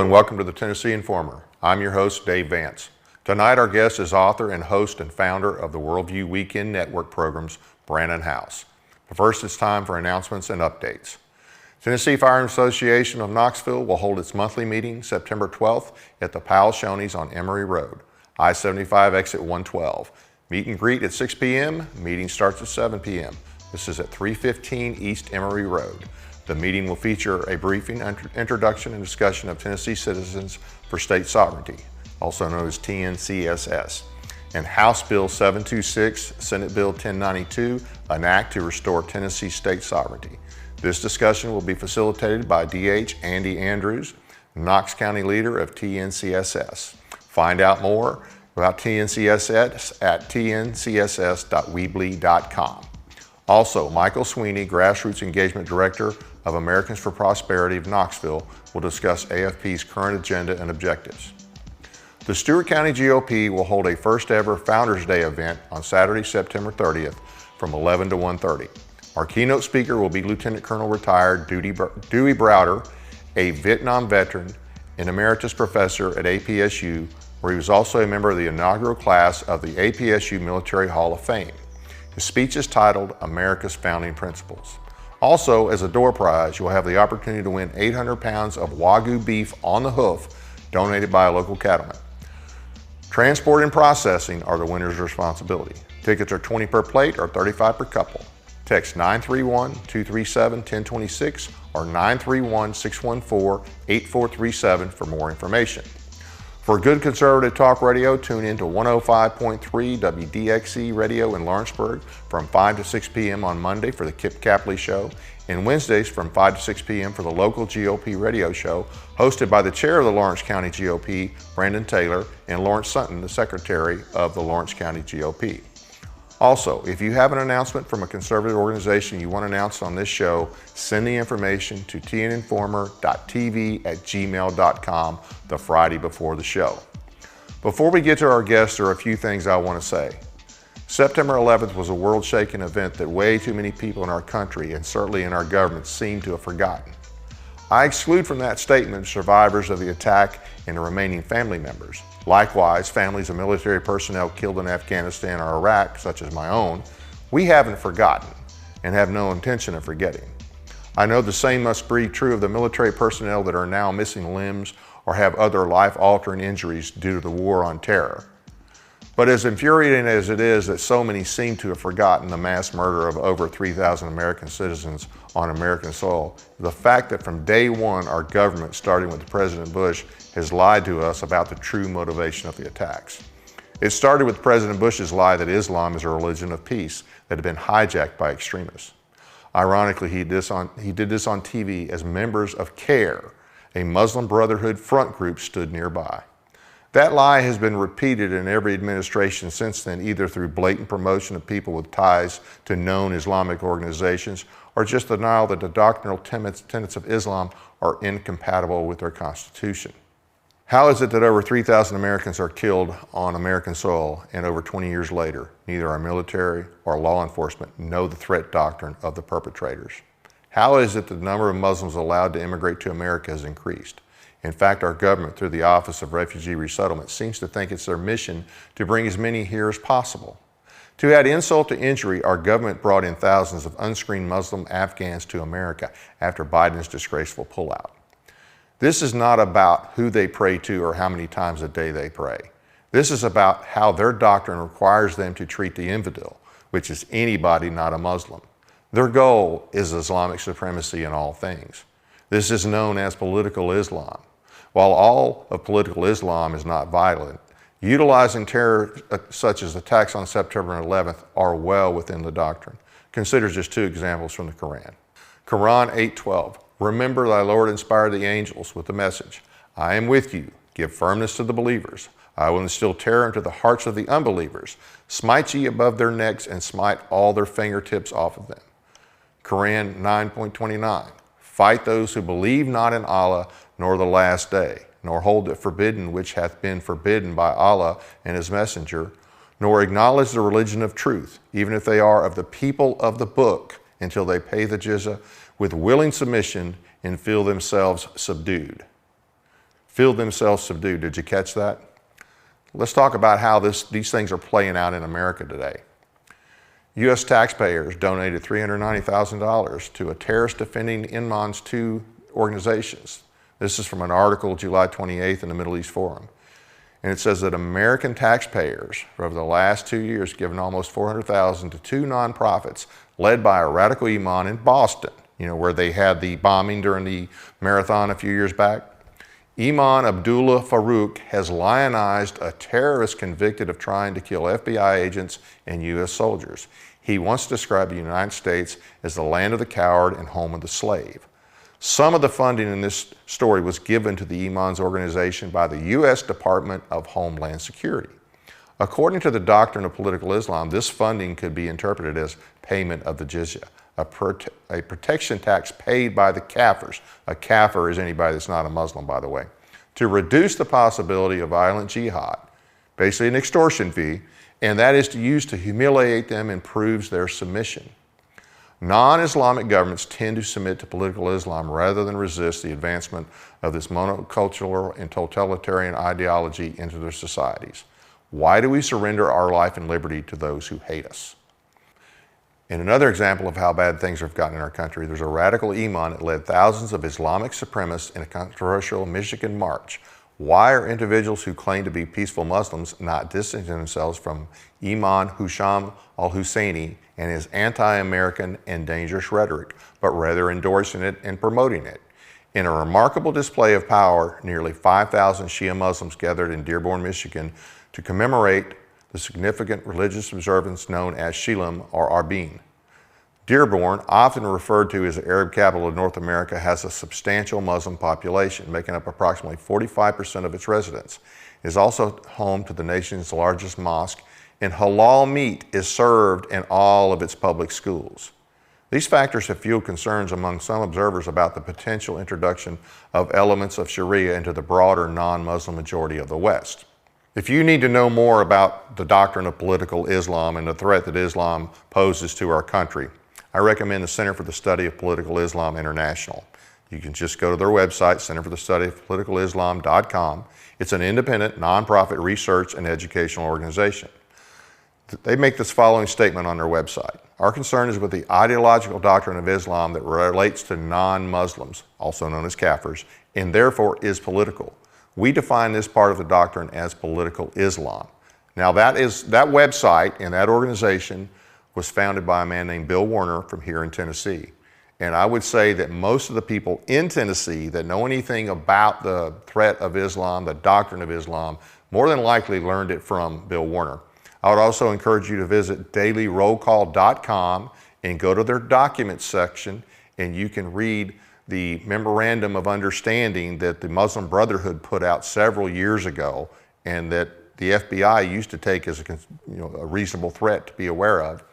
and welcome to the Tennessee Informer. I'm your host, Dave Vance. Tonight our guest is author and host and founder of the Worldview Weekend Network programs, Brannon Howse. But first it's time for announcements and updates. Tennessee Fire Association of Knoxville will hold its monthly meeting September 12th at the Powell Shoney's on Emory Road, I-75 exit 112. Meet and greet at 6 p.m. Meeting starts at 7 p.m. This is at 315 East Emory Road. The meeting will feature a briefing, introduction, and discussion of Tennessee Citizens for State Sovereignty, also known as TNCSS, and House Bill 726, Senate Bill 1092, an act to restore Tennessee state sovereignty. This discussion will be facilitated by D.H. Andy Andrews, Knox County leader of TNCSS. Find out more about TNCSS at tncss.weebly.com. Also, Michael Sweeney, Grassroots Engagement Director of Americans for Prosperity of Knoxville, will discuss AFP's current agenda and objectives. The Stewart County GOP will hold a first ever Founders Day event on Saturday, September 30th from 11 to 1:30. Our keynote speaker will be Lieutenant Colonel retired Dewey Browder, a Vietnam veteran and emeritus professor at APSU, where he was also a member of the inaugural class of the APSU Military Hall of Fame. His speech is titled America's Founding Principles. Also, as a door prize, you'll have the opportunity to win 800 pounds of Wagyu beef on the hoof donated by a local cattleman. Transport and processing are the winner's responsibility. Tickets are $20 per plate or $35 per couple. Text 931-237-1026 or 931-614-8437 for more information. For good conservative talk radio, tune in to 105.3 WDXE Radio in Lawrenceburg from 5 to 6 p.m. on Monday for the Kip Capley Show, and Wednesdays from 5 to 6 p.m. for the local GOP radio show hosted by the chair of the Lawrence County GOP, Brandon Taylor, and Lawrence Sutton, the secretary of the Lawrence County GOP. Also, if you have an announcement from a conservative organization you want announced on this show, send the information to tninformer.tv@gmail.com the Friday before the show. Before we get to our guests, there are a few things I want to say. September 11th was a world-shaking event that way too many people in our country, and certainly in our government, seem to have forgotten. I exclude from that statement survivors of the attack and the remaining family members. Likewise, families of military personnel killed in Afghanistan or Iraq, such as my own, we haven't forgotten and have no intention of forgetting. I know the same must be true of the military personnel that are now missing limbs or have other life-altering injuries due to the war on terror. But as infuriating as it is that so many seem to have forgotten the mass murder of over 3,000 American citizens on American soil, the fact that from day one our government, starting with President Bush, has lied to us about the true motivation of the attacks. It started with President Bush's lie that Islam is a religion of peace that had been hijacked by extremists. Ironically, he did this on TV as members of CARE, a Muslim Brotherhood front group, stood nearby. That lie has been repeated in every administration since then, either through blatant promotion of people with ties to known Islamic organizations or just denial that the doctrinal tenets of Islam are incompatible with their constitution. How is it that over 3,000 Americans are killed on American soil, and over 20 years later, neither our military or law enforcement know the threat doctrine of the perpetrators? How is it that the number of Muslims allowed to immigrate to America has increased? In fact, our government, through the Office of Refugee Resettlement, seems to think it's their mission to bring as many here as possible. To add insult to injury, our government brought in thousands of unscreened Muslim Afghans to America after Biden's disgraceful pullout. This is not about who they pray to or how many times a day they pray. This is about how their doctrine requires them to treat the infidel, which is anybody not a Muslim. Their goal is Islamic supremacy in all things. This is known as political Islam. While all of political Islam is not violent, utilizing terror such as attacks on September 11th are well within the doctrine. Consider just two examples from the Quran. Quran 8:12, remember thy Lord inspired the angels with the message, I am with you, give firmness to the believers. I will instill terror into the hearts of the unbelievers, smite ye above their necks and smite all their fingertips off of them. Quran 9.29, fight those who believe not in Allah nor the last day, nor hold it forbidden which hath been forbidden by Allah and his messenger, nor acknowledge the religion of truth, even if they are of the people of the book, until they pay the jizya with willing submission and feel themselves subdued. feel themselves subdued. Did you catch that? Let's talk about how these things are playing out in America today. U.S. taxpayers donated $390,000 to a terrorist-defending Imam's two organizations. This is from an article July 28th in the Middle East Forum. And it says that American taxpayers over the last 2 years given almost $400,000 to two nonprofits led by a radical imam in Boston, where they had the bombing during the marathon a few years back. Imam Abdullah Farouk has lionized a terrorist convicted of trying to kill FBI agents and U.S. soldiers. He once described the United States as the land of the coward and home of the slave. Some of the funding in this story was given to the Imam's organization by the U.S. Department of Homeland Security. According to the doctrine of political Islam, this funding could be interpreted as payment of the jizya, a protection tax paid by the kafirs. A kafir is anybody that's not a Muslim, by the way, to reduce the possibility of violent jihad, basically an extortion fee, and that is used to humiliate them and proves their submission. Non-Islamic governments tend to submit to political Islam rather than resist the advancement of this monocultural and totalitarian ideology into their societies. Why do we surrender our life and liberty to those who hate us? In another example of how bad things have gotten in our country, there's a radical imam that led thousands of Islamic supremacists in a controversial Michigan march. Why are individuals who claim to be peaceful Muslims not distancing themselves from Imam Husham al-Husseini and his anti-American and dangerous rhetoric, but rather endorsing it and promoting it? In a remarkable display of power, nearly 5,000 Shia Muslims gathered in Dearborn, Michigan to commemorate the significant religious observance known as Shilam or Arbeen. Dearborn, often referred to as the Arab capital of North America, has a substantial Muslim population, making up approximately 45% of its residents. It is also home to the nation's largest mosque, and halal meat is served in all of its public schools. These factors have fueled concerns among some observers about the potential introduction of elements of Sharia into the broader non-Muslim majority of the West. If you need to know more about the doctrine of political Islam and the threat that Islam poses to our country, I recommend the Center for the Study of Political Islam International. You can just go to their website, centerforthestudyofpolitical.islam.com. It's an independent, nonprofit research and educational organization. They make this following statement on their website. Our concern is with the ideological doctrine of Islam that relates to non-Muslims, also known as kafirs, and therefore is political. We define this part of the doctrine as political Islam. Now that website and that organization was founded by a man named Bill Warner from here in Tennessee. And I would say that most of the people in Tennessee that know anything about the threat of Islam, the doctrine of Islam, more than likely learned it from Bill Warner. I would also encourage you to visit dailyrollcall.com and go to their documents section, and you can read the memorandum of understanding that the Muslim Brotherhood put out several years ago and that the FBI used to take as a reasonable threat to be aware of.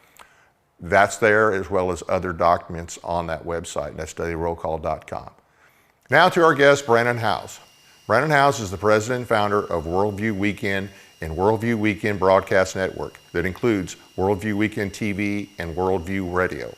That's there, as well as other documents on that website. That's dailyrollcall.com. Now to our guest, Brannon Howse. Brannon Howse is the president and founder of Worldview Weekend and Worldview Weekend Broadcast Network that includes Worldview Weekend TV and Worldview Radio.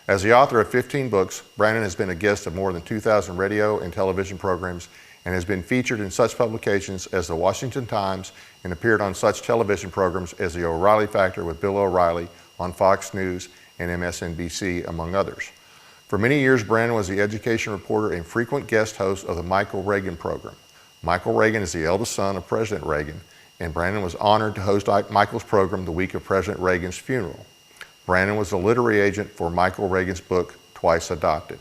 As the author of 15 books, Brannon has been a guest of more than 2,000 radio and television programs and has been featured in such publications as the Washington Times and appeared on such television programs as The O'Reilly Factor with Bill O'Reilly on Fox News and MSNBC, among others. For many years, Brannon was the education reporter and frequent guest host of the Michael Reagan program. Michael Reagan is the eldest son of President Reagan, and Brannon was honored to host Michael's program the week of President Reagan's funeral. Brannon was the literary agent for Michael Reagan's book, Twice Adopted.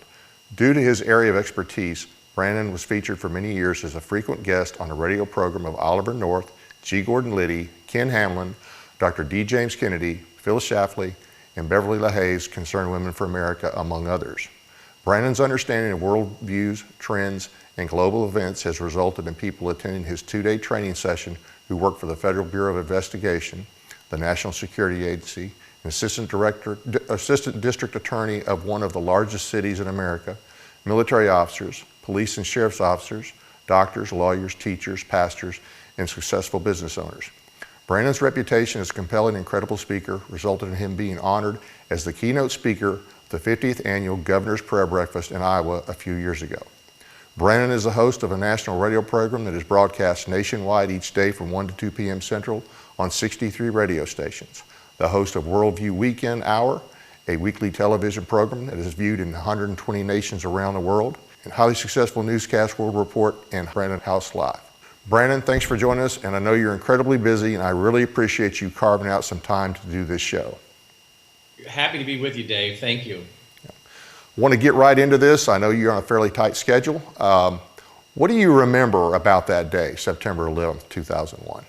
Due to his area of expertise, Brannon was featured for many years as a frequent guest on the radio program of Oliver North, G. Gordon Liddy, Ken Hamlin, Dr. D. James Kennedy, Phyllis Schlafly, and Beverly LaHaye's Concerned Women for America, among others. Brannon's understanding of worldviews, trends, and global events has resulted in people attending his two-day training session who work for the Federal Bureau of Investigation, the National Security Agency, an assistant district attorney of one of the largest cities in America, military officers, police and sheriff's officers, doctors, lawyers, teachers, pastors, and successful business owners. Brannon's reputation as a compelling and credible speaker resulted in him being honored as the keynote speaker of the 50th annual Governor's Prayer Breakfast in Iowa a few years ago. Brannon is the host of a national radio program that is broadcast nationwide each day from 1 to 2 p.m. Central on 63 radio stations. The host of Worldview Weekend Hour, a weekly television program that is viewed in 120 nations around the world, and highly successful newscast World Report and Brannon Howse Live. Brannon, thanks for joining us, and I know you're incredibly busy, and I really appreciate you carving out some time to do this show. Happy to be with you, Dave. Thank you. Want to get right into this. I know you're on a fairly tight schedule. What do you remember about that day, September 11th, 2001?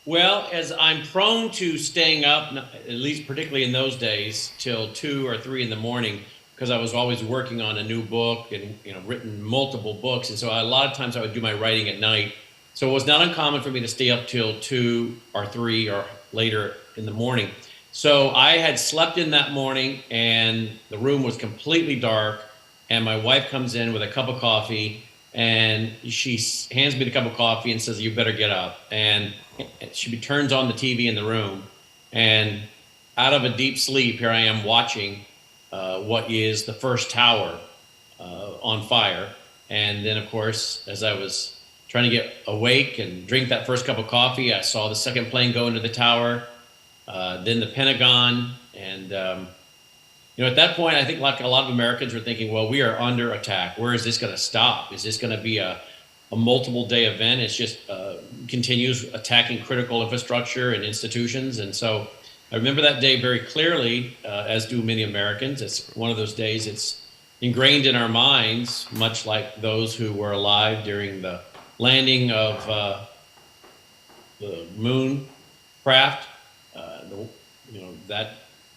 Well, as I'm prone to staying up, at least particularly in those days, till 2 or 3 in the morning, because I was always working on a new book and written multiple books, and so a lot of times I would do my writing at night. So it was not uncommon for me to stay up till 2 or 3 or later in the morning. So I had slept in that morning, and the room was completely dark, and my wife comes in with a cup of coffee, and she hands me the cup of coffee and says, "You better get up." And she turns on the TV in the room, and out of a deep sleep, here I am watching what is the first tower on fire. And then, of course, as I was trying to get awake and drink that first cup of coffee, I saw the second plane go into the tower, then the Pentagon. And, at that point, I think like a lot of Americans were thinking, well, we are under attack. Where is this going to stop? Is this going to be a multiple day event? It's just continues attacking critical infrastructure and institutions. And so I remember that day very clearly, as do many Americans. It's one of those days it's ingrained in our minds, much like those who were alive during the landing of the moon craft, that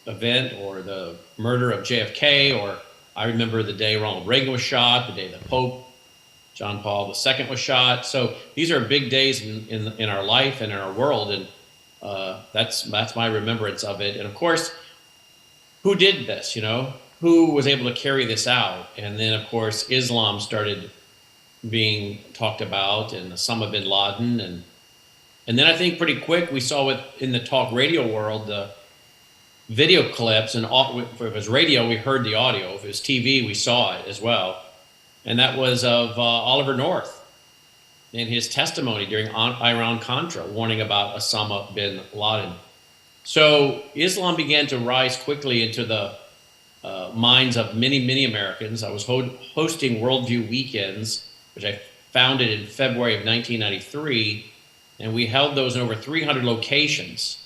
event, or the murder of JFK, or I remember the day Ronald Reagan was shot, the day the Pope John Paul II was shot. So these are big days in our life and in our world, and that's my remembrance of it. And of course, who did this? Who was able to carry this out? And then, of course, Islam started being talked about, and Osama bin Laden, and then I think pretty quick we saw in the talk radio world the video clips, and if it was radio, we heard the audio. If it was TV, we saw it as well. And that was of Oliver North in his testimony during Iran-Contra, warning about Osama bin Laden. So Islam began to rise quickly into the minds of many, many Americans. I was hosting Worldview Weekends, which I founded in February of 1993, and we held those in over 300 locations.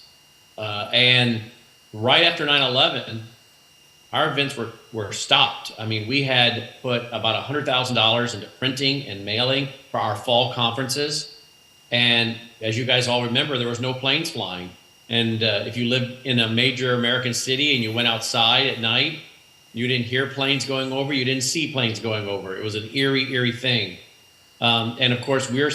And right after 9/11, our events were stopped. I mean, we had put about $100,000 into printing and mailing for our fall conferences. And as you guys all remember, there was no planes flying. And if you lived in a major American city and you went outside at night, you didn't hear planes going over, you didn't see planes going over. It was an eerie, eerie thing. And of course, we're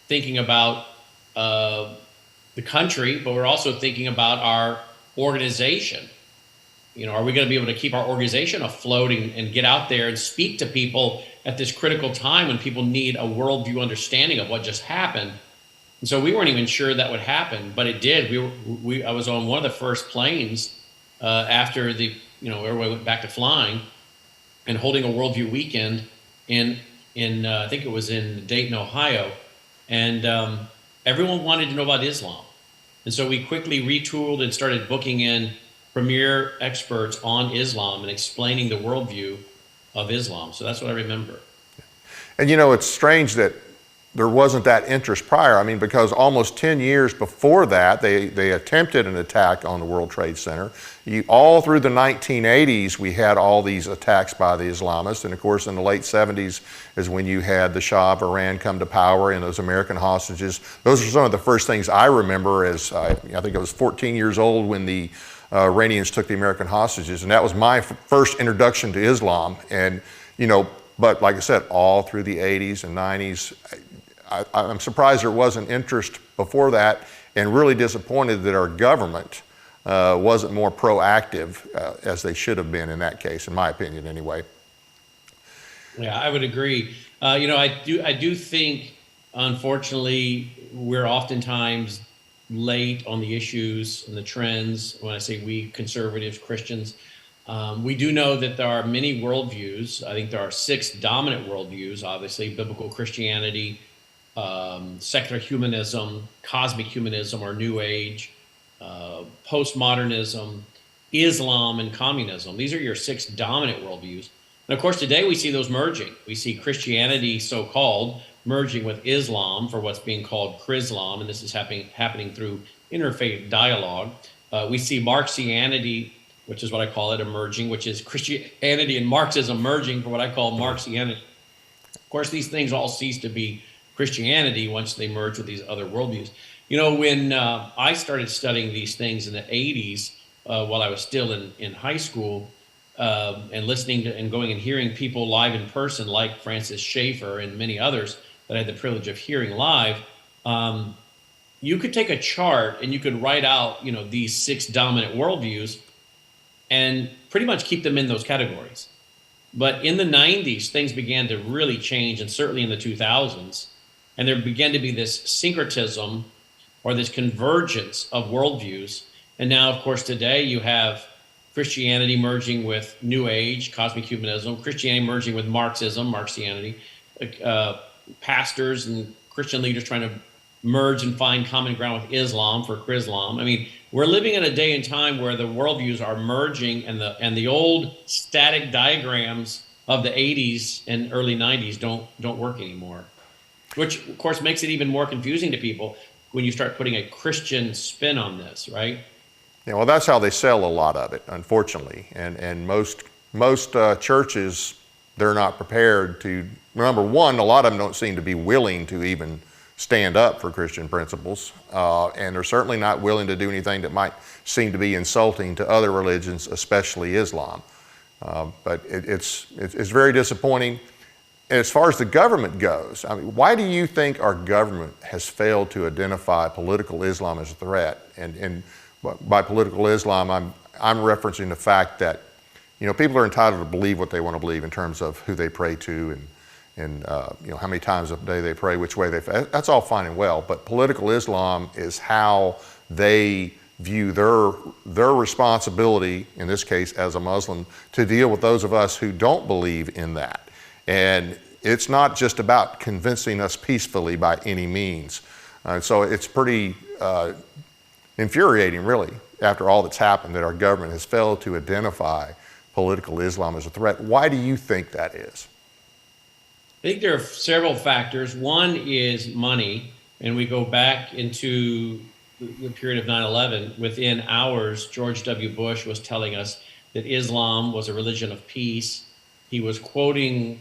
thinking about the country, but we're also thinking about our organization. Are we going to be able to keep our organization afloat and get out there and speak to people at this critical time when people need a worldview understanding of what just happened? And so we weren't even sure that would happen, but it did. I was on one of the first planes after everybody went back to flying, and holding a Worldview Weekend in I think it was in Dayton, Ohio, and everyone wanted to know about Islam. And so we quickly retooled and started booking in premier experts on Islam and explaining the worldview of Islam. So that's what I remember. And it's strange that there wasn't that interest prior. I mean, because almost 10 years before that, they attempted an attack on the World Trade Center. All through the 1980s, we had all these attacks by the Islamists. And of course, in the late 70s is when you had the Shah of Iran come to power and those American hostages. Those are some of the first things I remember as I think I was 14 years old when the Iranians took the American hostages. And that was my first introduction to Islam. And, but like I said, all through the 80s and 90s, I'm surprised there wasn't interest before that, and really disappointed that our government wasn't more proactive as they should have been in that case, in my opinion anyway. Yeah, I would agree. I do think, unfortunately, we're oftentimes late on the issues and the trends. When I say we, conservatives, Christians, We do know that there are many worldviews. I think there are 6 dominant worldviews, obviously: biblical Christianity, secular humanism, cosmic humanism or New Age, postmodernism, Islam, and communism. These are your 6 dominant worldviews. And of course, today we see those merging. We see Christianity, so called, merging with Islam for what's being called Chrislam, and this is happening through interfaith dialogue. We see Marxianity, which is what I call it, emerging, which is Christianity and Marxism merging for what I call Marxianity. Of course, these things all cease to be Christianity once they merge with these other worldviews. You know, when I started studying these things in the 80s, while I was still in high school, and listening to and going and hearing people live in person, like Francis Schaeffer and many others that I had the privilege of hearing live, you could take a chart and you could write out, you know, these 6 dominant worldviews and pretty much keep them in those categories. But in the 90s, things began to really change, and certainly in the 2000s, and there began to be this syncretism or this convergence of worldviews. And now, of course, today you have Christianity merging with New Age, cosmic humanism, Christianity merging with Marxism, Marxianity, pastors and Christian leaders trying to merge and find common ground with Islam for Chrislam. I mean, we're living in a day and time where the worldviews are merging, and the old static diagrams of the 80s and early 90s don't work anymore, which of course makes it even more confusing to people when you start putting a Christian spin on this, right? Yeah, well, that's how they sell a lot of it, unfortunately. And most churches, they're not prepared to. Number one, a lot of them don't seem to be willing to even stand up for Christian principles, and they're certainly not willing to do anything that might seem to be insulting to other religions, especially Islam. But it's very disappointing. And as far as the government goes, I mean, why do you think our government has failed to identify political Islam as a threat? And by political Islam, I'm referencing the fact that, you know, people are entitled to believe what they want to believe in terms of who they pray to and you know, how many times a day they pray, which way they pray. That's all fine and well, but political Islam is how they view their responsibility, in this case as a Muslim, to deal with those of us who don't believe in that. And it's not just about convincing us peacefully by any means. So it's pretty infuriating, really, after all that's happened, that our government has failed to identify political Islam as a threat. Why do you think that is? I think there are several factors. One is money, and we go back into the period of 9/11. Within hours, George W. Bush was telling us that Islam was a religion of peace. He was quoting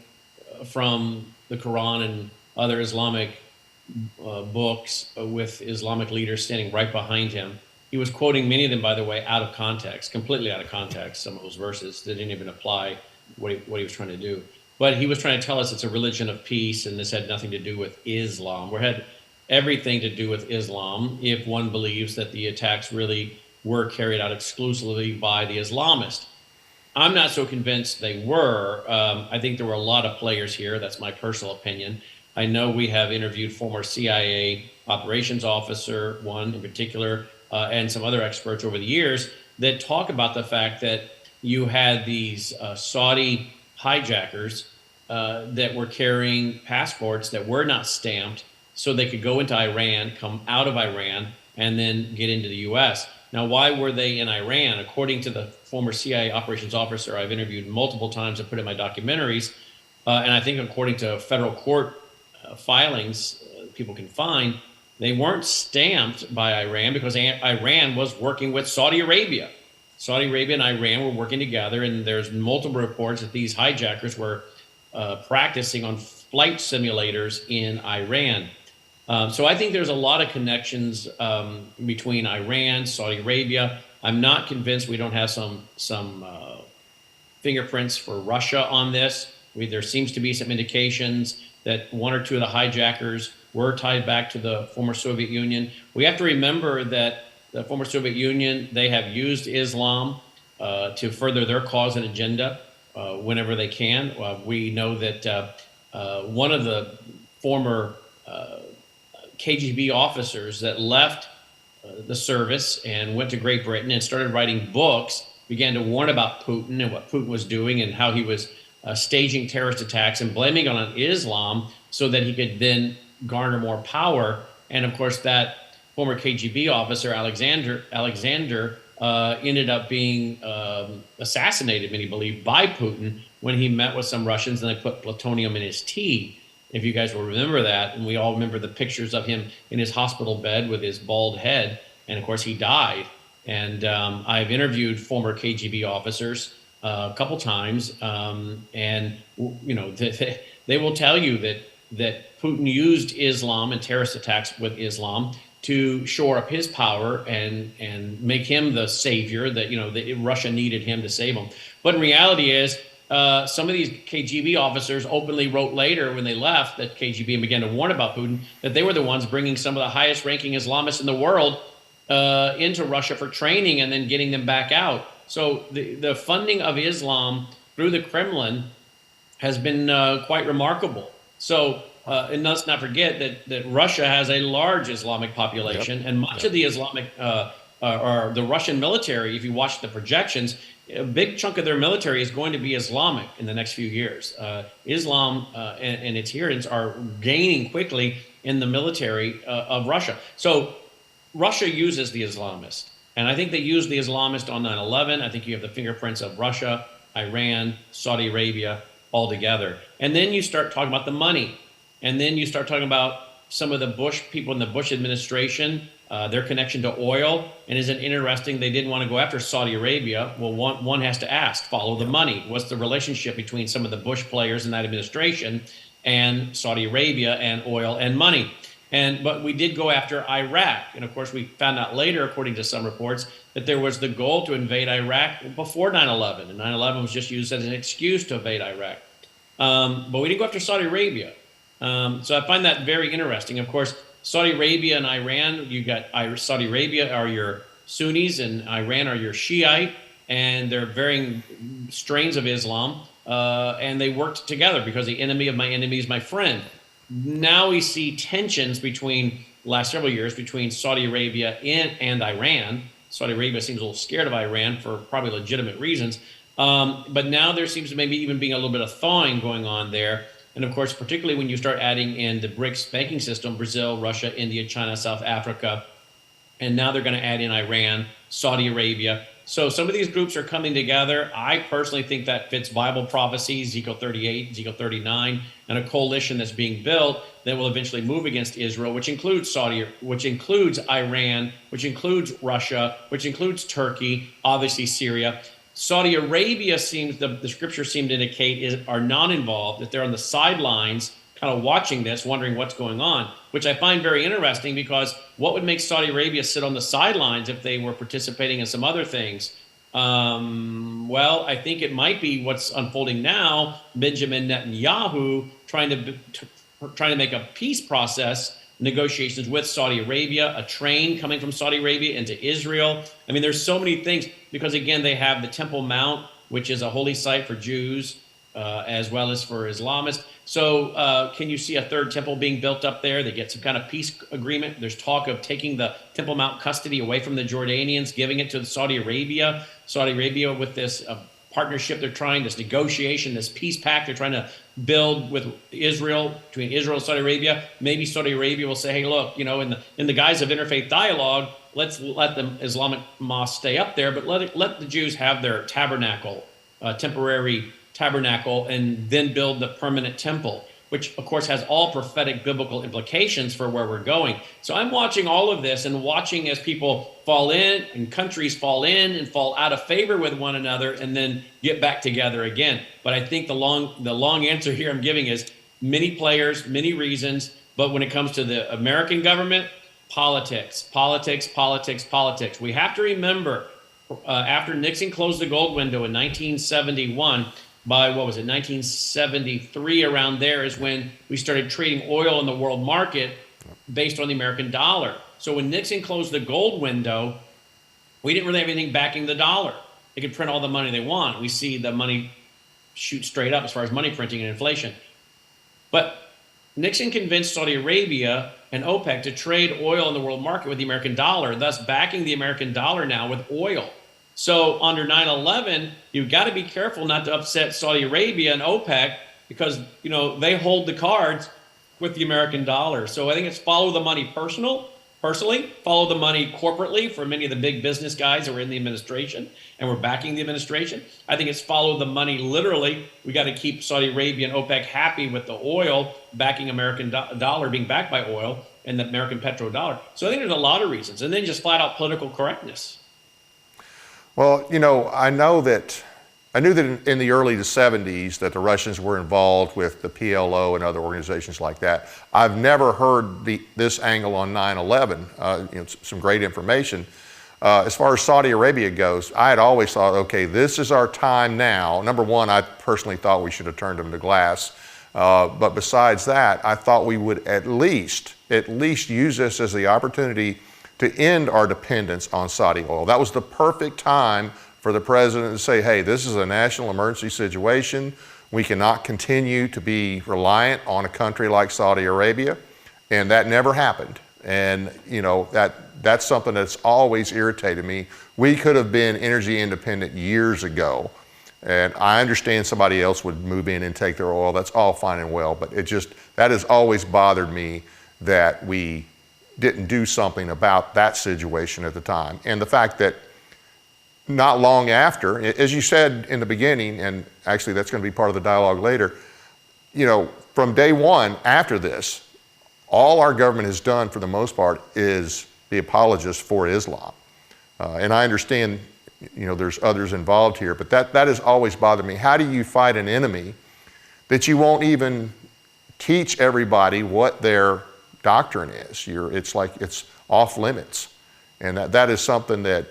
from the Quran and other Islamic books with Islamic leaders standing right behind him. He was quoting many of them, by the way, out of context, completely out of context. Some of those verses that didn't even apply what he was trying to do. But he was trying to tell us it's a religion of peace, and this had nothing to do with Islam. It had everything to do with Islam if one believes that the attacks really were carried out exclusively by the Islamists. I'm not so convinced they were. I think there were a lot of players here. That's my personal opinion. I know we have interviewed former CIA operations officer, one in particular, and some other experts over the years that talk about the fact that you had these Saudi hijackers that were carrying passports that were not stamped so they could go into Iran, come out of Iran, and then get into the U.S. Now, why were they in Iran? According to the former CIA operations officer I've interviewed multiple times and put in my documentaries, and I think according to federal court filings people can find, they weren't stamped by Iran because Iran was working with Saudi Arabia. Saudi Arabia and Iran were working together, and there's multiple reports that these hijackers were practicing on flight simulators in Iran. So I think there's a lot of connections between Iran, Saudi Arabia. I'm not convinced we don't have some fingerprints for Russia on this. There seems to be some indications that one or two of the hijackers were tied back to the former Soviet Union. We have to remember that the former Soviet Union, they have used Islam to further their cause and agenda whenever they can. We know that one of the former KGB officers that left the service and went to Great Britain and started writing books began to warn about Putin and what Putin was doing and how he was staging terrorist attacks and blaming it on Islam so that he could then garner more power. And of course, that former KGB officer, Alexander, ended up being assassinated, many believe, by Putin when he met with some Russians and they put plutonium in his tea. If you guys will remember that, and we all remember the pictures of him in his hospital bed with his bald head, and of course he died. And I've interviewed former KGB officers a couple times, and you know they will tell you that Putin used Islam and terrorist attacks with Islam to shore up his power and make him the savior that Russia needed him to save them. But in reality is some of these KGB officers openly wrote later when they left that KGB and began to warn about Putin that they were the ones bringing some of the highest ranking Islamists in the world into Russia for training and then getting them back out. So the funding of Islam through the Kremlin has been quite remarkable. So and let's not forget that Russia has a large Islamic population, and much of the Islamic or the Russian military, if you watch the projections, a big chunk of their military is going to be Islamic in the next few years. Islam and its adherents are gaining quickly in the military of Russia. So Russia uses the Islamists, and I think they used the Islamists on 9/11. I think you have the fingerprints of Russia, Iran, Saudi Arabia all together. And then you start talking about the money. And then you start talking about some of the Bush people in the Bush administration, their connection to oil. And isn't it interesting they didn't want to go after Saudi Arabia? Well, one has to ask, follow the money. What's the relationship between some of the Bush players in that administration and Saudi Arabia and oil and money? But we did go after Iraq. And of course, we found out later, according to some reports, that there was the goal to invade Iraq before 9/11. And 9/11 was just used as an excuse to invade Iraq. But we didn't go after Saudi Arabia. So I find that very interesting. Of course, Saudi Arabia and Iran, you got Saudi Arabia are your Sunnis and Iran are your Shiite, and they're varying strains of Islam. And they worked together because the enemy of my enemy is my friend. Now we see tensions between last several years between Saudi Arabia and Iran. Saudi Arabia seems a little scared of Iran for probably legitimate reasons. But now there seems to maybe even being a little bit of thawing going on there. And of course, particularly when you start adding in the BRICS banking system, Brazil, Russia, India, China, South Africa, and now they're going to add in Iran, Saudi Arabia. So some of these groups are coming together. I personally think that fits Bible prophecy, Ezekiel 38, Ezekiel 39, and a coalition that's being built that will eventually move against Israel, which includes which includes Iran, which includes Russia, which includes Turkey, obviously Syria. Saudi Arabia the scriptures seem to indicate are not involved, that they're on the sidelines, kind of watching this, wondering what's going on, which I find very interesting because what would make Saudi Arabia sit on the sidelines if they were participating in some other things? Well, I think it might be what's unfolding now, Benjamin Netanyahu trying to make a peace process, negotiations with Saudi Arabia, a train coming from Saudi Arabia into Israel. I mean, there's so many things because, again, they have the Temple Mount, which is a holy site for Jews as well as for Islamists. So can you see a third temple being built up there? They get some kind of peace agreement. There's talk of taking the Temple Mount custody away from the Jordanians, giving it to Saudi Arabia. Saudi Arabia with this partnership they're trying, this negotiation, this peace pact they're trying to build with Israel, between Israel and Saudi Arabia. Maybe Saudi Arabia will say, hey, look, in the guise of interfaith dialogue, let's let the Islamic mosque stay up there, but let the Jews have their tabernacle, temporary tabernacle, and then build the permanent temple, which of course has all prophetic biblical implications for where we're going. So I'm watching all of this and watching as people fall in and countries fall in and fall out of favor with one another and then get back together again. But I think the long answer here I'm giving is many players, many reasons, but when it comes to the American government, politics. We have to remember after Nixon closed the gold window in 1971, by 1973, around there is when we started trading oil in the world market based on the American dollar. So when Nixon closed the gold window, we didn't really have anything backing the dollar. They could print all the money they want. We see the money shoot straight up as far as money printing and inflation. But Nixon convinced Saudi Arabia and OPEC to trade oil in the world market with the American dollar, thus backing the American dollar now with oil. So under 9/11, you've got to be careful not to upset Saudi Arabia and OPEC because they hold the cards with the American dollar. So I think it's follow the money personally, follow the money corporately for many of the big business guys that were in the administration and were backing the administration. I think it's follow the money literally. We got to keep Saudi Arabia and OPEC happy with the oil backing American dollar being backed by oil and the American petrodollar. So I think there's a lot of reasons. And then just flat out political correctness. Well, I knew that in the early 70s that the Russians were involved with the PLO and other organizations like that. I've never heard this angle on 9/11. Some great information. As far as Saudi Arabia goes, I had always thought, okay, this is our time now. Number one, I personally thought we should have turned them to glass. But besides that, I thought we would at least use this as the opportunity to end our dependence on Saudi oil. That was the perfect time for the president to say, hey, this is a national emergency situation. We cannot continue to be reliant on a country like Saudi Arabia. And that never happened. And that's something that's always irritated me. We could have been energy independent years ago. And I understand somebody else would move in and take their oil. That's all fine and well. But that has always bothered me that we didn't do something about that situation at the time. And the fact that not long after, as you said in the beginning, and actually that's going to be part of the dialogue later, from day one after this, all our government has done for the most part is be apologists for Islam. And I understand, there's others involved here, but that has always bothered me. How do you fight an enemy that you won't even teach everybody what their doctrine is? It's like it's off limits. And that is something that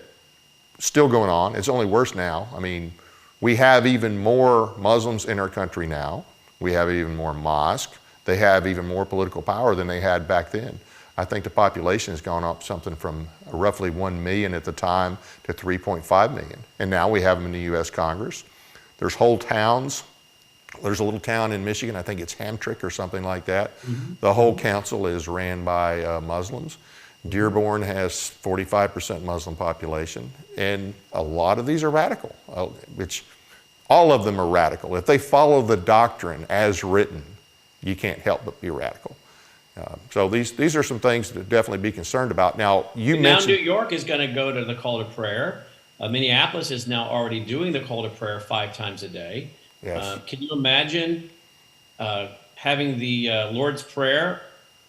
still going on. It's only worse now. I mean, we have even more Muslims in our country now. We have even more mosques. They have even more political power than they had back then. I think the population has gone up something from roughly 1 million at the time to 3.5 million. And now we have them in the U.S. Congress. There's whole towns. There's a little town in Michigan, I think it's Hamtramck or something like that. Mm-hmm. The whole council is ran by Muslims. Dearborn has 45% Muslim population, and a lot of these are radical, which all of them are radical. If they follow the doctrine as written, you can't help but be radical. So these are some things to definitely be concerned about. Now, Now New York is going to go to the call to prayer. Minneapolis is now already doing the call to prayer 5 times a day. Yes. Can you imagine having the Lord's Prayer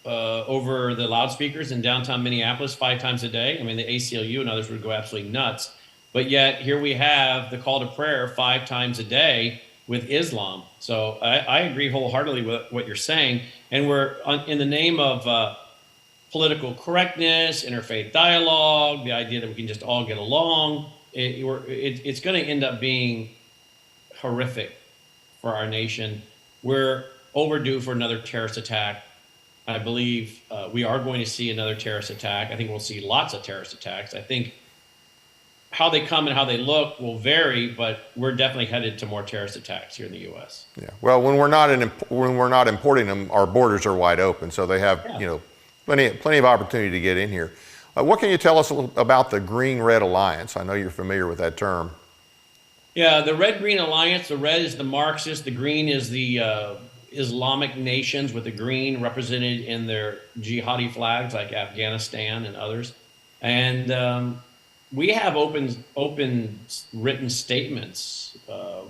over the loudspeakers in downtown Minneapolis 5 times a day? I mean, the ACLU and others would go absolutely nuts. But yet here we have the call to prayer 5 times a day with Islam. So I agree wholeheartedly with what you're saying. And we're in the name of political correctness, interfaith dialogue, the idea that we can just all get along. It's going to end up being horrific for our nation. We're overdue for another terrorist attack. I believe we are going to see another terrorist attack. I think we'll see lots of terrorist attacks. I think how they come and how they look will vary, but we're definitely headed to more terrorist attacks here in the U.S. Yeah. Well, when we're not importing them, our borders are wide open, so they have plenty of opportunity to get in here. What can you tell us about the Green-Red Alliance? I know you're familiar with that term. Yeah, the Red-Green Alliance. The red is the Marxist. The green is the Islamic nations, with the green represented in their jihadi flags like Afghanistan and others. And we have open written statements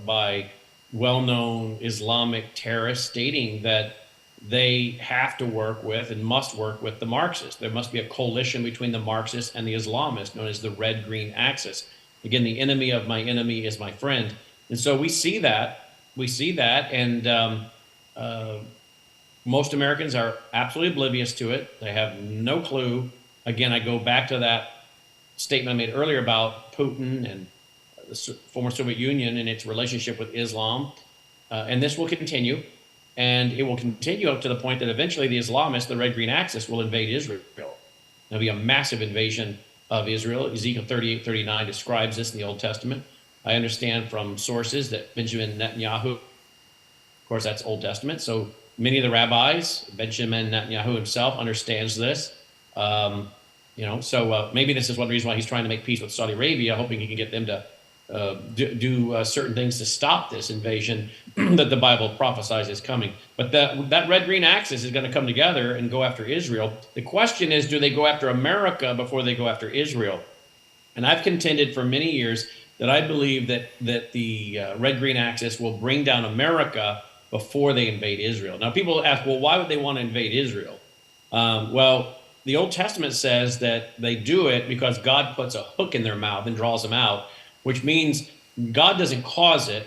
by well-known Islamic terrorists stating that they have to work with and must work with the Marxists. There must be a coalition between the Marxists and the Islamists, known as the red-green axis. Again, the enemy of my enemy is my friend. And so we see that, and most Americans are absolutely oblivious to it. They have no clue. Again, I go back to that statement I made earlier about Putin and the former Soviet Union and its relationship with Islam. And this will continue. And it will continue up to the point that eventually the Islamists, the red-green axis, will invade Israel. There'll be a massive invasion of Israel. Ezekiel 38:39 describes this in the Old Testament. I understand from sources that Benjamin Netanyahu, of course, that's Old Testament. So many of the rabbis, Benjamin Netanyahu himself understands this. So maybe this is one reason why he's trying to make peace with Saudi Arabia, hoping he can get them to do certain things to stop this invasion that the Bible prophesies is coming. But that red-green axis is going to come together and go after Israel. The question is, do they go after America before they go after Israel? And I've contended for many years that I believe that the red-green axis will bring down America before they invade Israel. Now, people ask, well, why would they want to invade Israel? Well, the Old Testament says that they do it because God puts a hook in their mouth and draws them out, which means God doesn't cause it.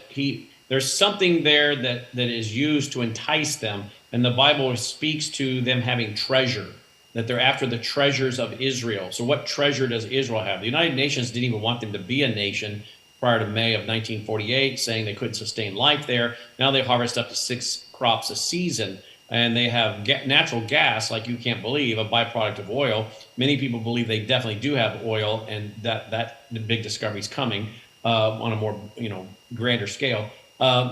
There's something there that is used to entice them, and the Bible speaks to them having treasure, that they're after the treasures of Israel. So what treasure does Israel have? The United Nations didn't even want them to be a nation prior to May of 1948, saying they couldn't sustain life there. Now they harvest up to 6 crops a season, and they have natural gas, like you can't believe, a byproduct of oil. Many people believe they definitely do have oil, and that the big discovery is coming on a more grander scale.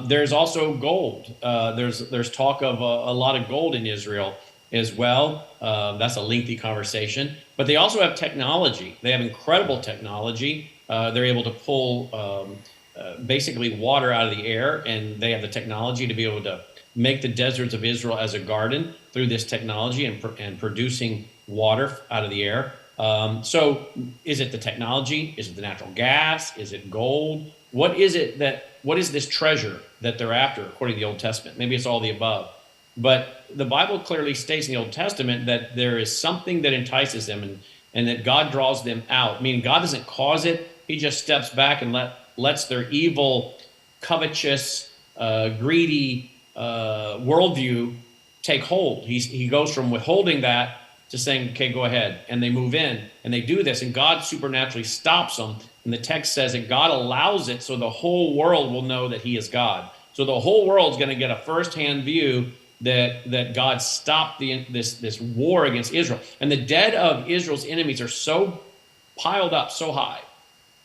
There's also gold. There's talk of a lot of gold in Israel as well. That's a lengthy conversation. But they also have technology. They have incredible technology. They're able to pull basically water out of the air, and they have the technology to be able to make the deserts of Israel as a garden through this technology and producing water out of the air. So is it the technology? Is it the natural gas? Is it gold? What is this treasure that they're after, according to the Old Testament? Maybe it's all the above. But the Bible clearly states in the Old Testament that there is something that entices them and that God draws them out. Meaning God doesn't cause it. He just steps back and lets their evil, covetous, greedy worldview take hold. He goes from withholding that to saying, okay, go ahead. And they move in and they do this, and God supernaturally stops them. And the text says that God allows it so the whole world will know that he is God. So the whole world's going to get a firsthand view that God stopped this war against Israel. And the dead of Israel's enemies are so piled up so high.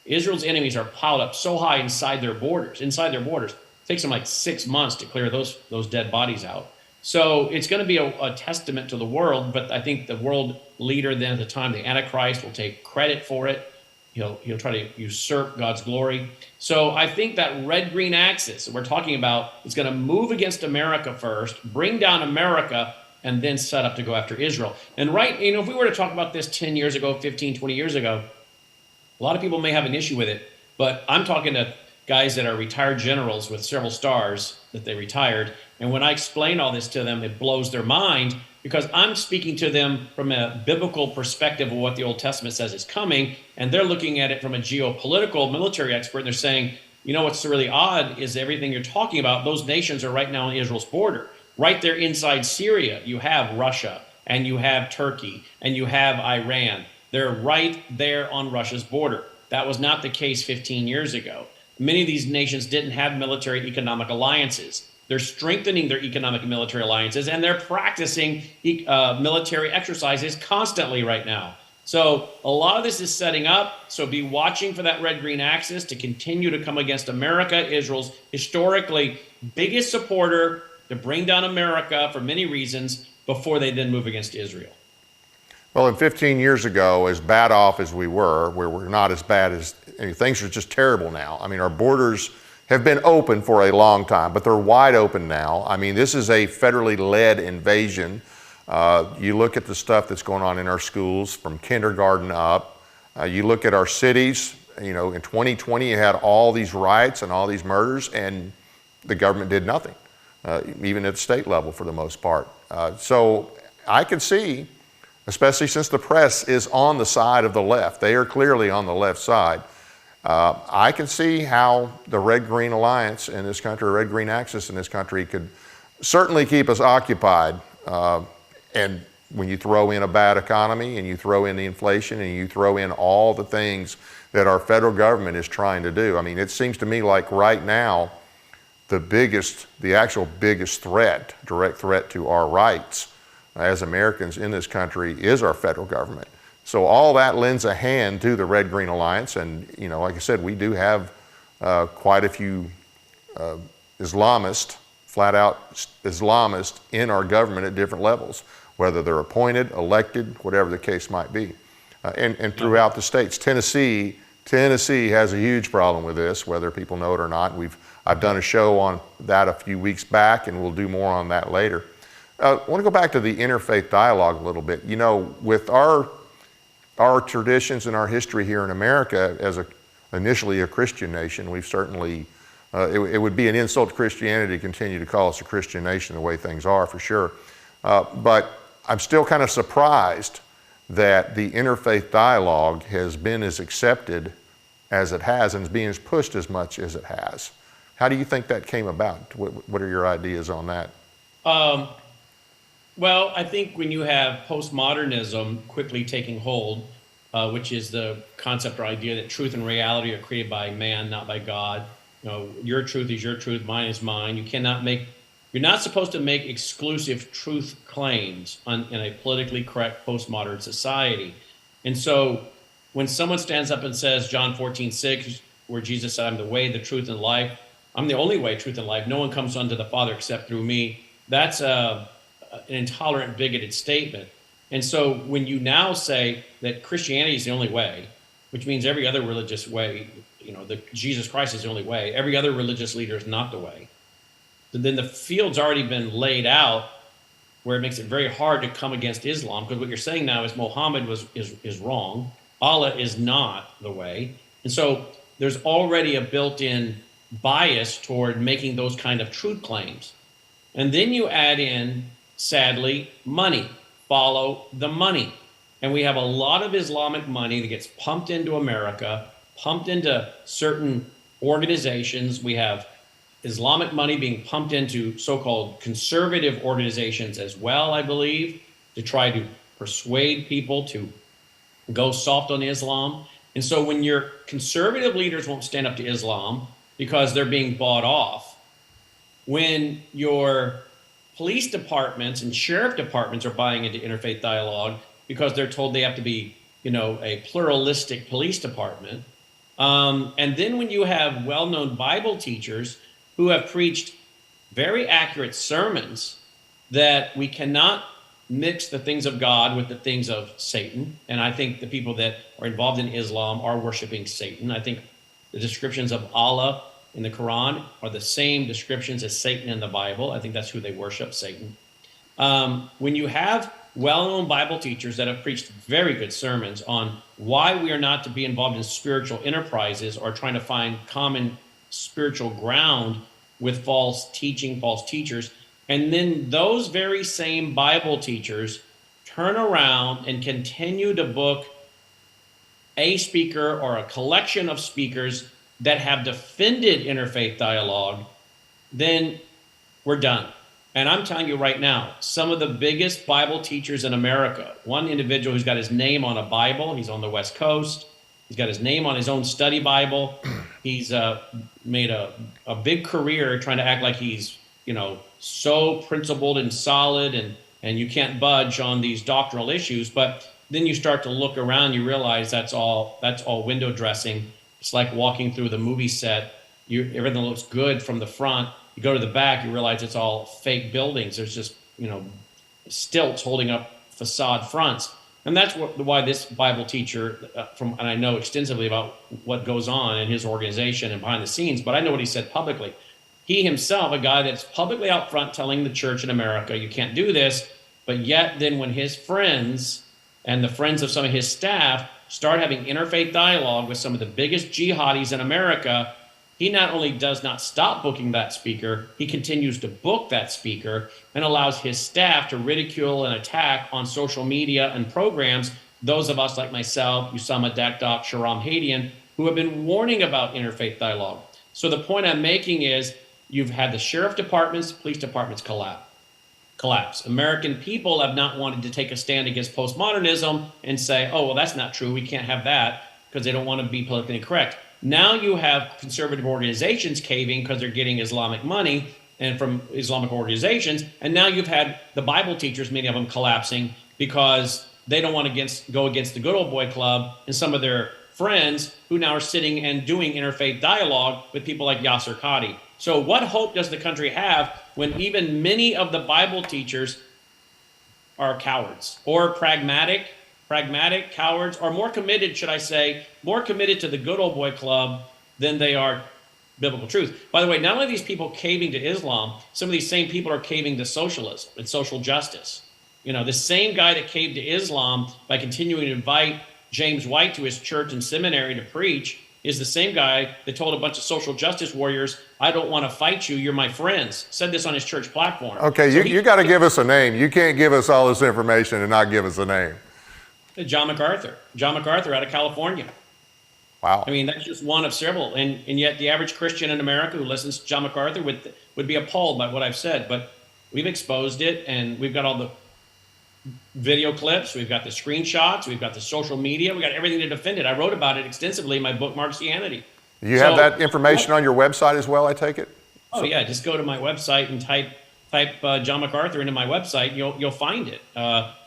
Israel's enemies are piled up so high inside their borders. It takes them like 6 months to clear those dead bodies out. So it's going to be a testament to the world, but I think the world leader then at the time, the Antichrist, will take credit for it. He'll try to usurp God's glory. So I think that red-green axis that we're talking about is going to move against America first, bring down America, and then set up to go after Israel. And if we were to talk about this 10 years ago, 15, 20 years ago, a lot of people may have an issue with it, but I'm talking to guys that are retired generals with several stars that they retired. And when I explain all this to them, it blows their mind because I'm speaking to them from a biblical perspective of what the Old Testament says is coming. And they're looking at it from a geopolitical military expert. And they're saying, what's really odd is everything you're talking about, those nations are right now on Israel's border. Right there inside Syria, you have Russia and you have Turkey and you have Iran. They're right there on Russia's border. That was not the case 15 years ago. Many of these nations didn't have military economic alliances. They're strengthening their economic and military alliances, and they're practicing military exercises constantly right now. So a lot of this is setting up. So be watching for that red-green axis to continue to come against America, Israel's historically biggest supporter, to bring down America for many reasons before they then move against Israel. Well, 15 years ago, as bad off as we were, where we're not as bad as, things are just terrible now. Our borders have been open for a long time, but they're wide open now. This is a federally led invasion. You look at the stuff that's going on in our schools from kindergarten up. You look at our cities, in 2020 you had all these riots and all these murders, and the government did nothing, even at the state level for the most part. So I could see, especially since the press is on the side of the left, they are clearly on the left side, I can see how the red-green alliance in this country, red-green axis in this country could certainly keep us occupied. And when you throw in a bad economy and you throw in the inflation and you throw in all the things that our federal government is trying to do, it seems to me like right now, the actual biggest threat, direct threat to our rights as Americans in this country is our federal government. So all that lends a hand to the Red-Green Alliance, and like I said, we do have quite a few Islamists, flat-out Islamists in our government at different levels, whether they're appointed, elected, whatever the case might be. and throughout the states. Tennessee has a huge problem with this, whether people know it or not. I've done a show on that a few weeks back, and we'll do more on that later. I want to go back to the interfaith dialogue a little bit. You know, with our traditions and our history here in America, as initially a Christian nation, we've certainly, it would be an insult to Christianity to continue to call us a Christian nation the way things are, for sure. But I'm still kind of surprised that the interfaith dialogue has been as accepted as it has and is being pushed as much as it has. How do you think that came about? What are your ideas on that? Well, I think when you have postmodernism quickly taking hold, which is the concept or idea that truth and reality are created by man, not by God. You know, your truth is your truth, mine is mine. You're not supposed to make exclusive truth claims in a politically correct postmodern society. And so when someone stands up and says, John 14:6, where Jesus said, I'm the way, the truth, and life, I'm the only way, truth, and life. No one comes unto the Father except through me. That's an intolerant, bigoted statement. And so when you now say that Christianity is the only way, which means every other religious way, you know, Jesus Christ is the only way, every other religious leader is not the way, then the field's already been laid out where it makes it very hard to come against Islam, because what you're saying now is Muhammad is wrong, Allah is not the way. And so there's already a built-in bias toward making those kind of truth claims. And then you add in, sadly, money. Follow the money. And we have a lot of Islamic money that gets pumped into America, pumped into certain organizations. We have Islamic money being pumped into so-called conservative organizations as well, I believe, to try to persuade people to go soft on Islam. And so when your conservative leaders won't stand up to Islam because they're being bought off, when your police departments and sheriff departments are buying into interfaith dialogue because they're told they have to be, you know, a pluralistic police department, and then when you have well-known Bible teachers who have preached very accurate sermons that we cannot mix the things of God with the things of Satan. And I think the people that are involved in Islam are worshiping Satan. I think the descriptions of Allah in the Quran are the same descriptions as Satan in the Bible. I think that's who they worship, Satan. When you have well-known Bible teachers that have preached very good sermons on why we are not to be involved in spiritual enterprises or trying to find common spiritual ground with false teaching, false teachers, and then those very same Bible teachers turn around and continue to book a speaker or a collection of speakers that have defended interfaith dialogue, then we're done. And I'm telling you right now, some of the biggest Bible teachers in America, one individual who's got his name on a Bible, he's on the West Coast, he's got his name on his own study Bible, he's made a big career trying to act like he's, you know, so principled and solid and you can't budge on these doctrinal issues. But then you start to look around, you realize that's all window dressing. It's like walking through the movie set. Everything looks good from the front. You go to the back, you realize it's all fake buildings. There's just, you know, stilts holding up facade fronts. And that's why this Bible teacher, and I know extensively about what goes on in his organization and behind the scenes, but I know what he said publicly. He himself, a guy that's publicly out front telling the church in America, you can't do this, but yet then when his friends and the friends of some of his staff start having interfaith dialogue with some of the biggest jihadis in America, he not only does not stop booking that speaker, he continues to book that speaker and allows his staff to ridicule and attack on social media and programs those of us like myself, Usama Dakdok, Sharam Hadian, who have been warning about interfaith dialogue. So the point I'm making is you've had the sheriff departments, police departments collapse. American people have not wanted to take a stand against postmodernism and say, oh, well, that's not true. We can't have that, because they don't want to be politically correct. Now you have conservative organizations caving because they're getting Islamic money and from Islamic organizations. And now you've had the Bible teachers, many of them collapsing because they don't want to go against the good old boy club and some of their friends who now are sitting and doing interfaith dialogue with people like Yasser Qadi. So what hope does the country have when even many of the Bible teachers are cowards or pragmatic pragmatic cowards, or more committed, should I say, more committed to the good old boy club than they are biblical truth. By the way, not only are these people caving to Islam, some of these same people are caving to socialism and social justice. You know, the same guy that caved to Islam by continuing to invite James White to his church and seminary to preach is the same guy that told a bunch of social justice warriors, I don't want to fight you, you're my friends. Said this on his church platform. Okay, So you got to give us a name. You can't give us all this information and not give us a name. John MacArthur. John MacArthur out of California. Wow. I mean, that's just one of several. And yet the average Christian in America who listens to John MacArthur would be appalled by what I've said. But we've exposed it, and we've got all the video clips, we've got the screenshots, we've got the social media, we got everything to defend it. I wrote about it extensively in my book, Marxianity. You have that information on your website as well, I take it? Oh, yeah, just go to my website and type John MacArthur into my website, you'll find it.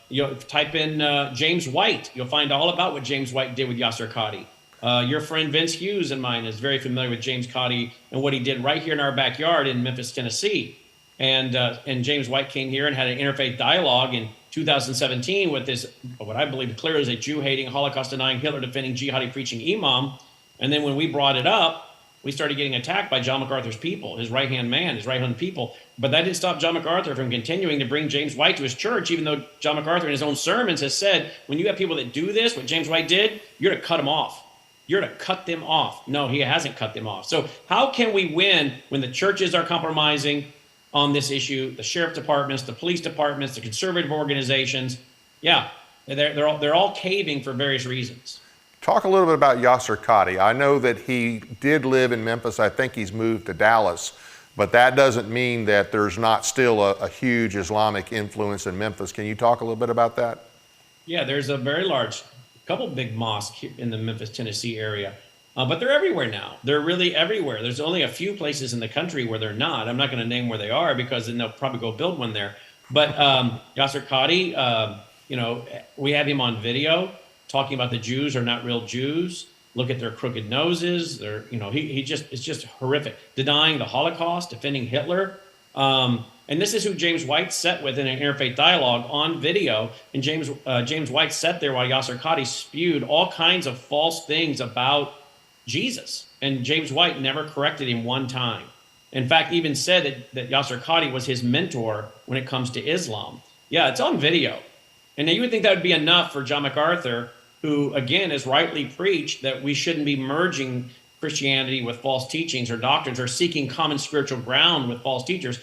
You'll type in James White, you'll find all about what James White did with Yasser Qadhi. Your friend Vince Hughes and mine is very familiar with James Qadhi and what he did right here in our backyard in Memphis, Tennessee. And James White came here and had an interfaith dialogue in 2017 with this, what I believe clear is a Jew-hating, Holocaust-denying, Hitler-defending, jihadi-preaching imam. And then when we brought it up, we started getting attacked by John MacArthur's people, his right-hand man, his right-hand people. But that didn't stop John MacArthur from continuing to bring James White to his church, even though John MacArthur in his own sermons has said, when you have people that do this, what James White did, you're to cut them off. You're to cut them off. No, he hasn't cut them off. So how can we win when the churches are compromising on this issue, the sheriff departments, the police departments, the conservative organizations? Yeah, they're all caving for various reasons. Talk a little bit about Yasser Qadhi. I know that he did live in Memphis. I think he's moved to Dallas, but that doesn't mean that there's not still a huge Islamic influence in Memphis. Can you talk a little bit about that? Yeah, there's a very large, couple big mosques here in the Memphis, Tennessee area. But they're everywhere now. They're really everywhere. There's only a few places in the country where they're not. I'm not going to name where they are because then they'll probably go build one there. But Yasser Qadhi, we have him on video talking about the Jews are not real Jews. Look at their crooked noses. They're, it's just horrific. Denying the Holocaust, defending Hitler. And this is who James White sat with in an interfaith dialogue on video. And James White sat there while Yasser Qadhi spewed all kinds of false things about Jesus. And James White never corrected him one time. In fact, even said that Yasser Qadhi was his mentor when it comes to Islam. Yeah, it's on video. And now you would think that would be enough for John MacArthur, who, again, has rightly preached that we shouldn't be merging Christianity with false teachings or doctrines or seeking common spiritual ground with false teachers.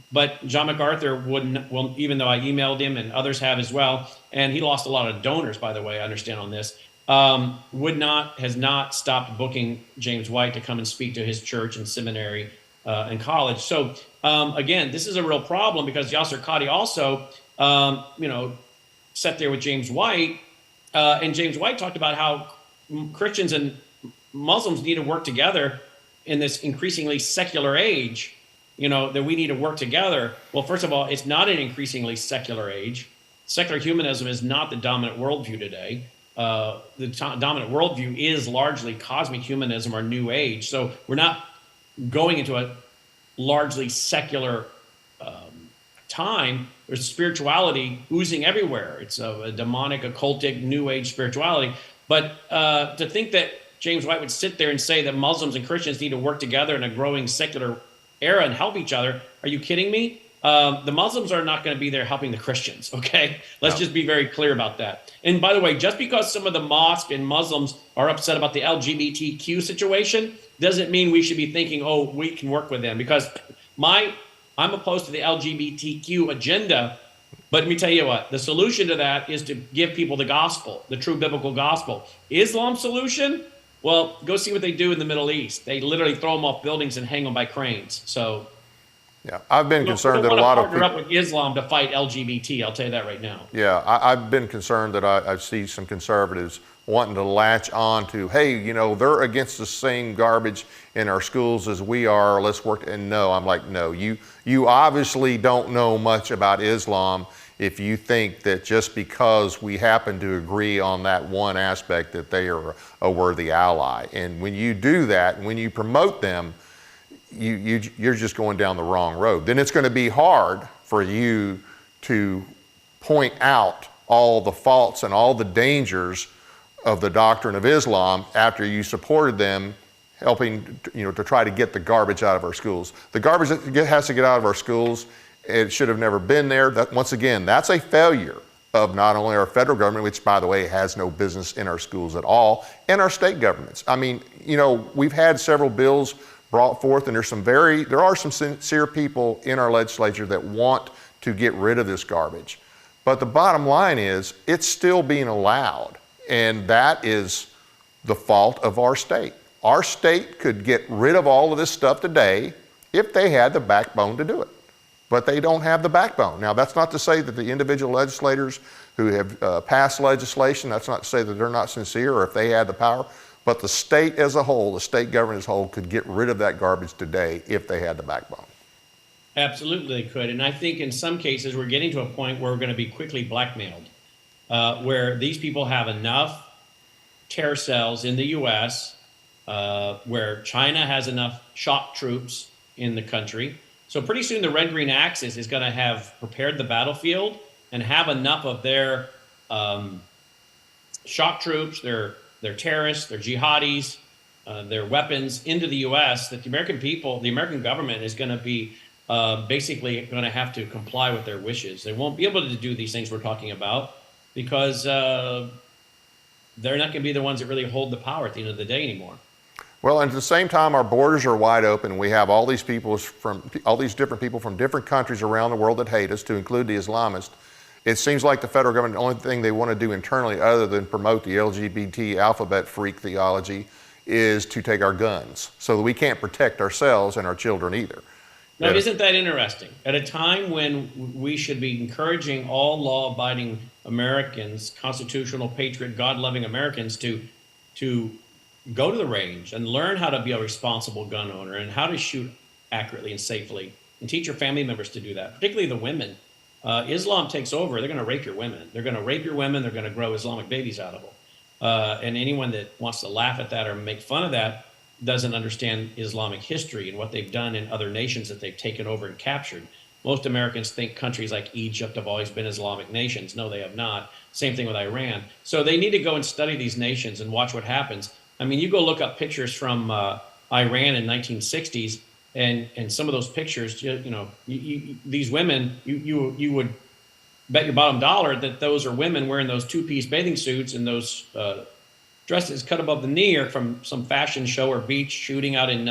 But John MacArthur wouldn't, well, even though I emailed him and others have as well, and he lost a lot of donors, by the way, I understand on this, has not stopped booking James White to come and speak to his church and seminary and college. So again, this is a real problem because Yasser Qadhi also, sat there with James White, and James White talked about how Christians and Muslims need to work together in this increasingly secular age, that we need to work together. Well, first of all, it's not an increasingly secular age. Secular humanism is not the dominant worldview today. The dominant worldview is largely cosmic humanism or New Age. So we're not going into a largely secular time. There's spirituality oozing everywhere. It's a demonic, occultic, New Age spirituality. But to think that James White would sit there and say that Muslims and Christians need to work together in a growing secular era and help each other, are you kidding me? The Muslims are not going to be there helping the Christians, okay? Let's just be very clear about that. And by the way, just because some of the mosques and Muslims are upset about the LGBTQ situation doesn't mean we should be thinking, oh, we can work with them. Because I'm opposed to the LGBTQ agenda, but let me tell you what, the solution to that is to give people the gospel, the true biblical gospel. Islam's solution? Well, go see what they do in the Middle East. They literally throw them off buildings and hang them by cranes. So yeah, I've been concerned that a lot of people partner up with Islam to fight LGBT. I'll tell you that right now. Yeah, I've been concerned that I see some conservatives wanting to latch on to, hey, they're against the same garbage in our schools as we are. Let's work. And no, I'm like, no, you obviously don't know much about Islam if you think that just because we happen to agree on that one aspect that they are a worthy ally. And when you do that, when you promote them, you're just going down the wrong road. Then it's going to be hard for you to point out all the faults and all the dangers of the doctrine of Islam after you supported them helping, to try to get the garbage out of our schools. The garbage that has to get out of our schools, it should have never been there. That, once again, that's a failure of not only our federal government, which by the way has no business in our schools at all, and our state governments. I mean, we've had several bills brought forth, and there are some sincere people in our legislature that want to get rid of this garbage. But the bottom line is, it's still being allowed, and that is the fault of our state. Our state could get rid of all of this stuff today if they had the backbone to do it. But they don't have the backbone. Now, that's not to say that the individual legislators who have passed legislation, that's not to say that they're not sincere or if they had the power, but the state as a whole, the state government as a whole, could get rid of that garbage today if they had the backbone. Absolutely, they could. And I think in some cases we're getting to a point where we're going to be quickly blackmailed, where these people have enough terror cells in the U.S., where China has enough shock troops in the country. So pretty soon the red-green axis is going to have prepared the battlefield and have enough of their shock troops, their terrorists, their jihadis, their weapons into the U.S. that the American people, the American government is going to be basically going to have to comply with their wishes. They won't be able to do these things we're talking about because they're not going to be the ones that really hold the power at the end of the day anymore. Well, and at the same time, our borders are wide open. We have all these different people from different countries around the world that hate us, to include the Islamists. It seems like the federal government, the only thing they want to do internally other than promote the LGBT alphabet freak theology is to take our guns so that we can't protect ourselves and our children either. Now, isn't that interesting? At a time when we should be encouraging all law-abiding Americans, constitutional, patriot, God-loving Americans to go to the range and learn how to be a responsible gun owner and how to shoot accurately and safely, and teach your family members to do that, particularly the women. Islam takes over, they're going to rape your women. They're going to rape your women, they're going to grow Islamic babies out of them. And anyone that wants to laugh at that or make fun of that doesn't understand Islamic history and what they've done in other nations that they've taken over and captured. Most Americans think countries like Egypt have always been Islamic nations. No, they have not. Same thing with Iran. So they need to go and study these nations and watch what happens. I mean, you go look up pictures from Iran in 1960s, and some of those pictures, these women, you would bet your bottom dollar that those are women wearing those two-piece bathing suits and those dresses cut above the knee are from some fashion show or beach shooting out in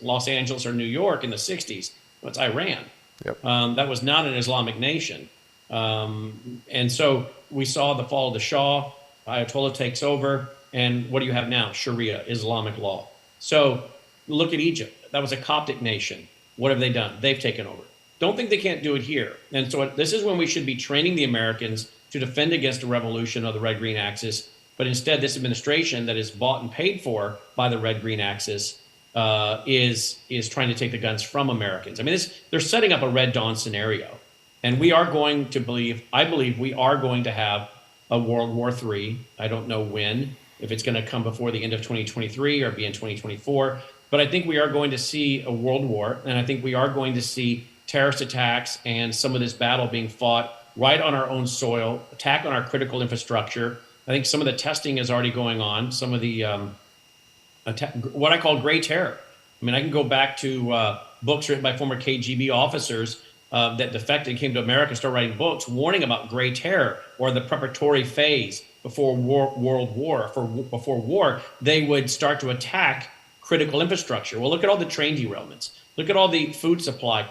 Los Angeles or New York in the 60s. Well, it's Iran. Yep. That was not an Islamic nation. And so we saw the fall of the Shah, Ayatollah takes over, and what do you have now? Sharia, Islamic law. So look at Egypt. That was a Coptic nation. What have they done? They've taken over. Don't think they can't do it here. And so this is when we should be training the Americans to defend against a revolution of the red-green axis. But instead, this administration that is bought and paid for by the red-green axis is trying to take the guns from Americans. I mean, they're setting up a Red Dawn scenario. And we are going to I believe we are going to have a World War III. I don't know when, if it's going to come before the end of 2023 or be in 2024. But I think we are going to see a world war, and I think we are going to see terrorist attacks and some of this battle being fought right on our own soil, attack on our critical infrastructure. I think some of the testing is already going on, some of the what I call gray terror. I mean, I can go back to books written by former KGB officers that defected and came to America and started writing books warning about gray terror or the preparatory phase before world war. Before war, they would start to attack critical infrastructure. Well, look at all the train derailments. Look at all the food supply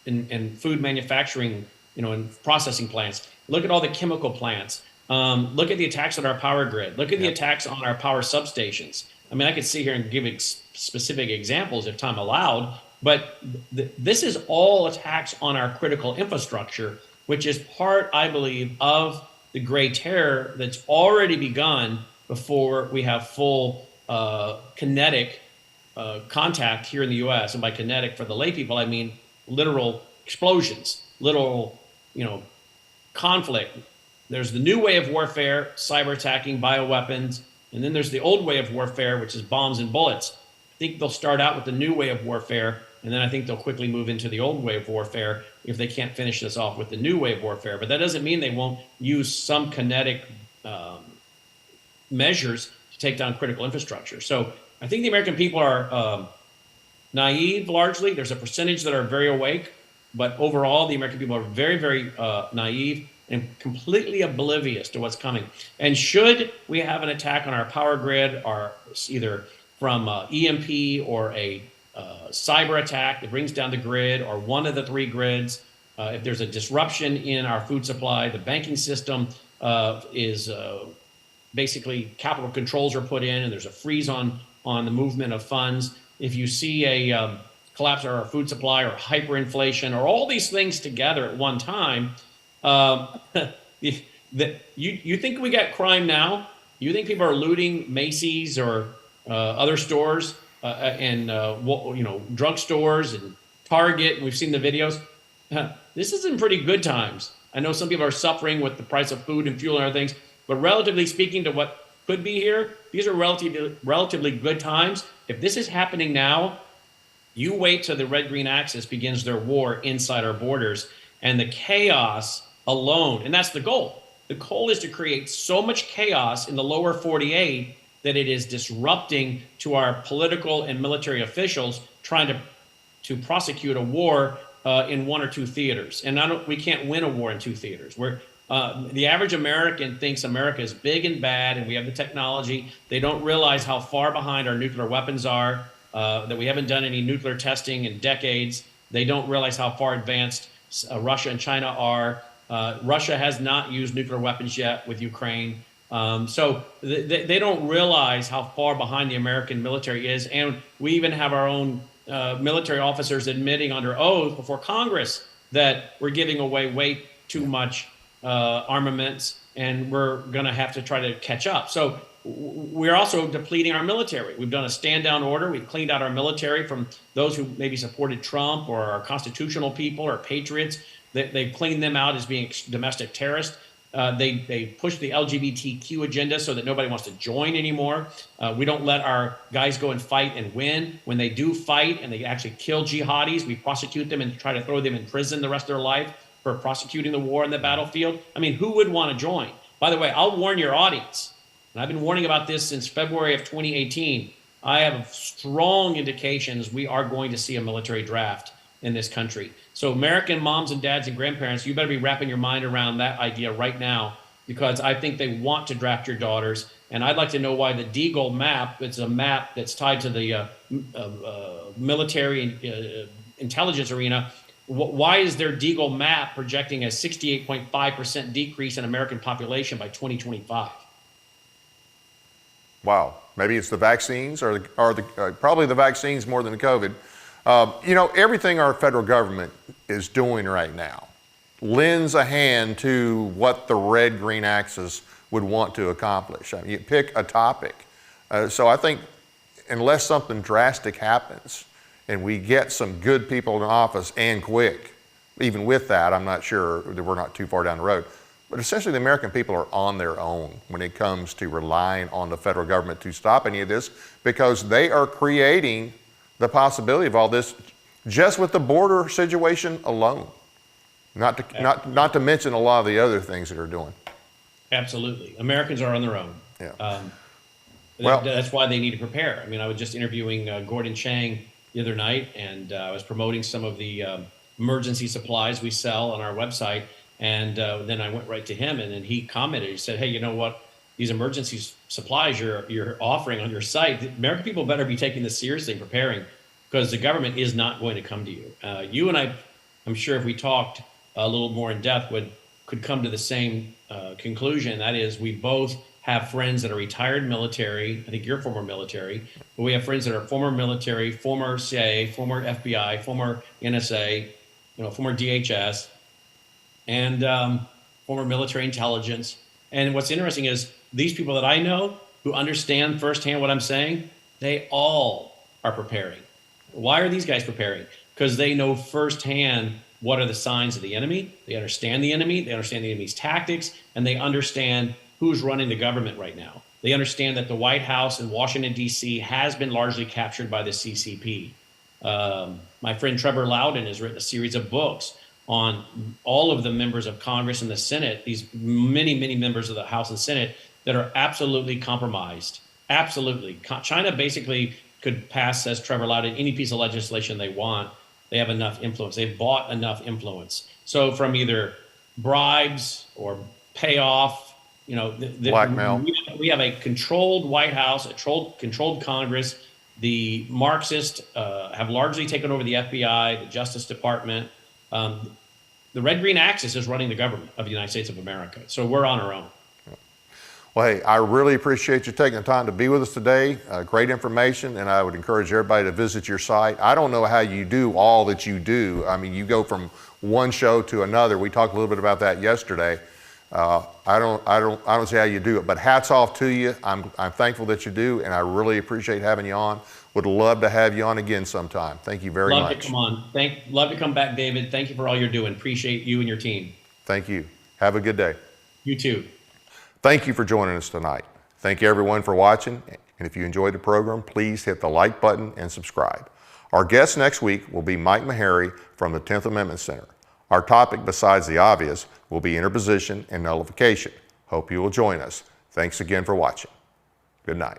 and food manufacturing, and processing plants. Look at all the chemical plants. Look at the attacks on our power grid. Look at the attacks on our power substations. I mean, I could sit here and give specific examples if time allowed, but this is all attacks on our critical infrastructure, which is part, I believe, of the gray terror that's already begun before we have full kinetic contact here in the U.S. And by kinetic, for the lay people, I mean literal explosions, literal, conflict. There's the new way of warfare, cyber attacking, bioweapons, and then there's the old way of warfare, which is bombs and bullets. I think they'll start out with the new way of warfare And then I think they'll quickly move into the old way of warfare if they can't finish this off with the new way of warfare. But that doesn't mean they won't use some kinetic measures to take down critical infrastructure. So I think the American people are naive largely. There's a percentage that are very awake, but overall, the American people are very, very naive and completely oblivious to what's coming. And should we have an attack on our power grid, or either from EMP or a cyber attack that brings down the grid, or one of the three grids, if there's a disruption in our food supply, the banking system is basically capital controls are put in, and there's a freeze on the movement of funds. If you see a collapse of our food supply or hyperinflation or all these things together at one time, you think we got crime now? You think people are looting Macy's or other stores and drugstores and Target, and we've seen the videos? This is in pretty good times. I know some people are suffering with the price of food and fuel and other things, but relatively speaking to what could be here, these are relatively good times. If this is happening now, you wait till the red-green axis begins their war inside our borders, and the chaos alone, and that's the goal. The goal is to create so much chaos in the lower 48 that it is disrupting to our political and military officials trying to prosecute a war in one or two theaters. And we can't win a war in two theaters. The average American thinks America is big and bad, and we have the technology. They don't realize how far behind our nuclear weapons are, that we haven't done any nuclear testing in decades. They don't realize how far advanced Russia and China are. Russia has not used nuclear weapons yet with Ukraine. So they don't realize how far behind the American military is. And we even have our own military officers admitting under oath before Congress that we're giving away way too much armaments, and we're going to have to try to catch up. So we're also depleting our military. We've done a stand down order. We've cleaned out our military from those who maybe supported Trump or our constitutional people or patriots. They've cleaned them out as being domestic terrorists. They push the LGBTQ agenda so that nobody wants to join anymore. We don't let our guys go and fight and win. When they do fight and they actually kill jihadis, we prosecute them and try to throw them in prison the rest of their life for prosecuting the war in the battlefield. I mean, who would want to join? By the way, I'll warn your audience, and I've been warning about this since February of 2018. I have strong indications we are going to see a military draft in this country. So American moms and dads and grandparents, you better be wrapping your mind around that idea right now, because I think they want to draft your daughters. And I'd like to know why the Deagle map, it's a map that's tied to the military intelligence arena. Why is their Deagle map projecting a 68.5% decrease in American population by 2025? Wow. Maybe it's the vaccines or probably the vaccines more than the COVID. Everything our federal government is doing right now lends a hand to what the red-green axis would want to accomplish. I mean, you pick a topic. So I think unless something drastic happens and we get some good people in office and quick, even with that, I'm not sure that we're not too far down the road. But essentially, the American people are on their own when it comes to relying on the federal government to stop any of this, because they are creating the possibility of all this just with the border situation alone. Not to mention a lot of the other things that are doing. Absolutely. Americans are on their own. Yeah. That's why they need to prepare. I mean, I was just interviewing Gordon Chang the other night, and I was promoting some of the emergency supplies we sell on our website. And then I went right to him, and then he commented. He said, "Hey, you know what? These emergency supplies you're offering on your site, the American people better be taking this seriously and preparing, because the government is not going to come to you." You and I'm sure if we talked a little more in depth, could come to the same conclusion. That is, we both have friends that are retired military. I think you're former military, but we have friends that are former military, former CIA, former FBI, former NSA, former DHS, and former military intelligence. And what's interesting is these people that I know who understand firsthand what I'm saying, they all are preparing. Why are these guys preparing? Because they know firsthand what are the signs of the enemy. They understand the enemy. They understand the enemy's tactics, and they understand who's running the government right now. They understand that the White House in Washington, D.C. has been largely captured by the CCP. My friend Trevor Loudon has written a series of books on all of the members of Congress and the Senate, these many members of the House and Senate that are absolutely compromised. Absolutely. China basically could pass, says Trevor Loudon, any piece of legislation they want. They have enough influence. They've bought enough influence. So from either bribes or payoff, blackmail. We have a controlled White House, a controlled Congress. The Marxists have largely taken over the FBI, the Justice Department. The red-green axis is running the government of the United States of America. So we're on our own. Well, hey, I really appreciate you taking the time to be with us today. Great information, and I would encourage everybody to visit your site. I don't know how you do all that you do. I mean, you go from one show to another. We talked a little bit about that yesterday. I don't see how you do it, but hats off to you. I'm thankful that you do, and I really appreciate having you on. Would love to have you on again sometime. Thank you very much. Love to come on. Love to come back, David. Thank you for all you're doing. Appreciate you and your team. Thank you. Have a good day. You too. Thank you for joining us tonight. Thank you everyone for watching. And if you enjoyed the program, please hit the like button and subscribe. Our guest next week will be Mike Meharry from the 10th Amendment Center. Our topic, besides the obvious, will be interposition and nullification. Hope you will join us. Thanks again for watching. Good night.